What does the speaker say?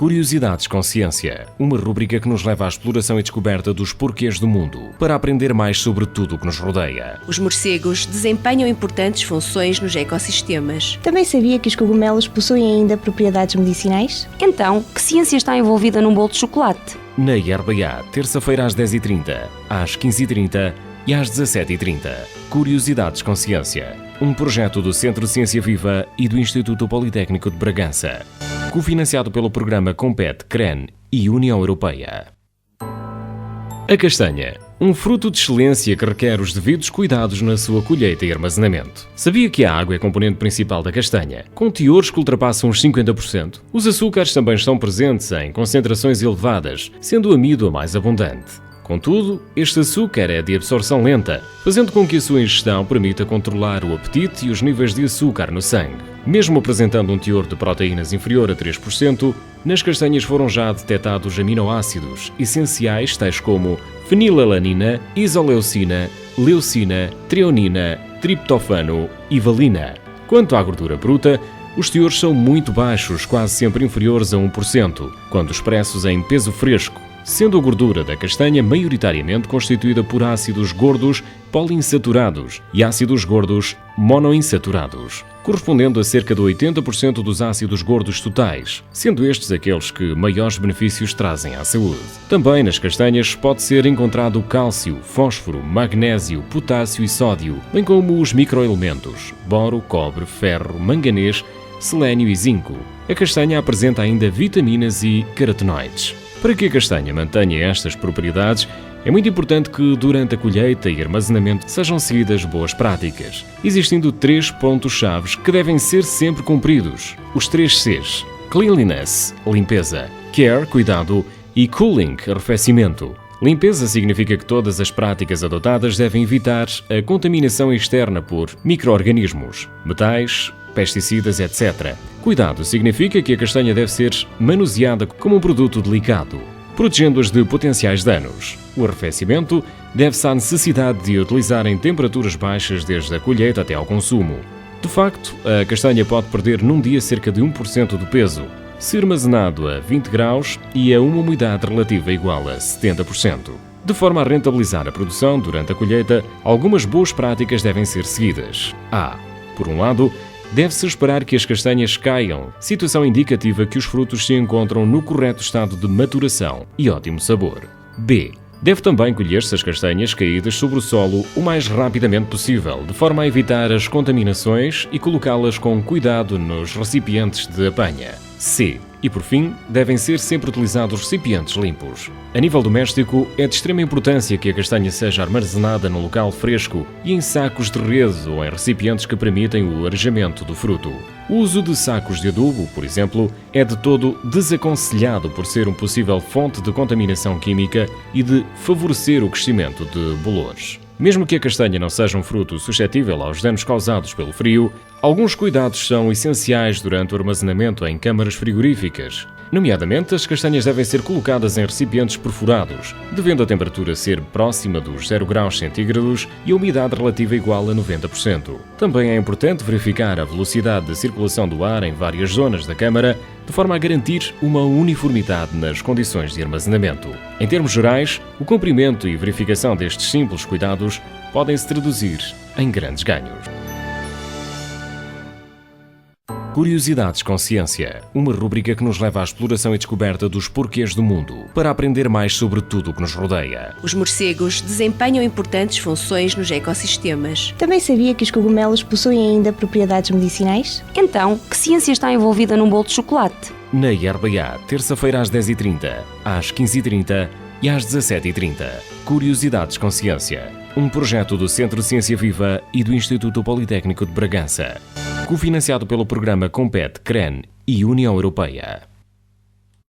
Curiosidades com Ciência, uma rúbrica que nos leva à exploração e descoberta dos porquês do mundo, para aprender mais sobre tudo o que nos rodeia. Os morcegos desempenham importantes funções nos ecossistemas. Também sabia que os cogumelos possuem ainda propriedades medicinais? Então, que ciência está envolvida num bolo de chocolate? Na RBA, terça-feira às 10h30, às 15h30 e às 17h30. Curiosidades com Ciência, um projeto do Centro de Ciência Viva e do Instituto Politécnico de Bragança. Cofinanciado pelo programa Compete, CREN e União Europeia. A castanha, um fruto de excelência que requer os devidos cuidados na sua colheita e armazenamento. Sabia que a água é a componente principal da castanha, com teores que ultrapassam os 50%? Os açúcares também estão presentes em concentrações elevadas, sendo o amido a mais abundante. Contudo, este açúcar é de absorção lenta, fazendo com que a sua ingestão permita controlar o apetite e os níveis de açúcar no sangue. Mesmo apresentando um teor de proteínas inferior a 3%, nas castanhas foram já detectados aminoácidos essenciais tais como fenilalanina, isoleucina, leucina, treonina, triptofano e valina. Quanto à gordura bruta, os teores são muito baixos, quase sempre inferiores a 1%, quando expressos em peso fresco, sendo a gordura da castanha maioritariamente constituída por ácidos gordos poliinsaturados e ácidos gordos monoinsaturados, correspondendo a cerca de 80% dos ácidos gordos totais, sendo estes aqueles que maiores benefícios trazem à saúde. Também nas castanhas pode ser encontrado cálcio, fósforo, magnésio, potássio e sódio, bem como os microelementos boro, cobre, ferro, manganês, selênio e zinco. A castanha apresenta ainda vitaminas e carotenoides. Para que a castanha mantenha estas propriedades, é muito importante que durante a colheita e armazenamento sejam seguidas boas práticas, existindo 3 pontos-chave que devem ser sempre cumpridos. Os 3 Cs: Cleanliness, limpeza; Care, cuidado; e Cooling, arrefecimento. Limpeza significa que todas as práticas adotadas devem evitar a contaminação externa por micro-organismos, metais, pesticidas, etc. Cuidado significa que a castanha deve ser manuseada como um produto delicado, protegendo-as de potenciais danos. O arrefecimento deve-se à necessidade de utilizar em temperaturas baixas desde a colheita até ao consumo. De facto, a castanha pode perder num dia cerca de 1% do peso, se armazenado a 20 graus e a uma umidade relativa igual a 70%. De forma a rentabilizar a produção durante a colheita, algumas boas práticas devem ser seguidas. Por um lado, deve-se esperar que as castanhas caiam, situação indicativa que os frutos se encontram no correto estado de maturação e ótimo sabor. B. Deve também colher-se as castanhas caídas sobre o solo o mais rapidamente possível, de forma a evitar as contaminações e colocá-las com cuidado nos recipientes de apanha. C. E por fim, devem ser sempre utilizados recipientes limpos. A nível doméstico, é de extrema importância que a castanha seja armazenada num local fresco e em sacos de rede ou em recipientes que permitem o arejamento do fruto. O uso de sacos de adubo, por exemplo, é de todo desaconselhado por ser uma possível fonte de contaminação química e de favorecer o crescimento de bolores. Mesmo que a castanha não seja um fruto suscetível aos danos causados pelo frio, alguns cuidados são essenciais durante o armazenamento em câmaras frigoríficas. Nomeadamente, as castanhas devem ser colocadas em recipientes perfurados, devendo a temperatura ser próxima dos 0 graus centígrados e a umidade relativa igual a 90%. Também é importante verificar a velocidade de circulação do ar em várias zonas da câmara, de forma a garantir uma uniformidade nas condições de armazenamento. Em termos gerais, o cumprimento e verificação destes simples cuidados podem se traduzir em grandes ganhos. Curiosidades com Ciência, uma rúbrica que nos leva à exploração e descoberta dos porquês do mundo, para aprender mais sobre tudo o que nos rodeia. Os morcegos desempenham importantes funções nos ecossistemas. Também sabia que os cogumelos possuem ainda propriedades medicinais? Então, que ciência está envolvida num bolo de chocolate? Na RBA, terça-feira às 10h30, às 15h30 e às 17h30. Curiosidades com Ciência, um projeto do Centro de Ciência Viva e do Instituto Politécnico de Bragança. Cofinanciado pelo programa Compete, CREN e União Europeia.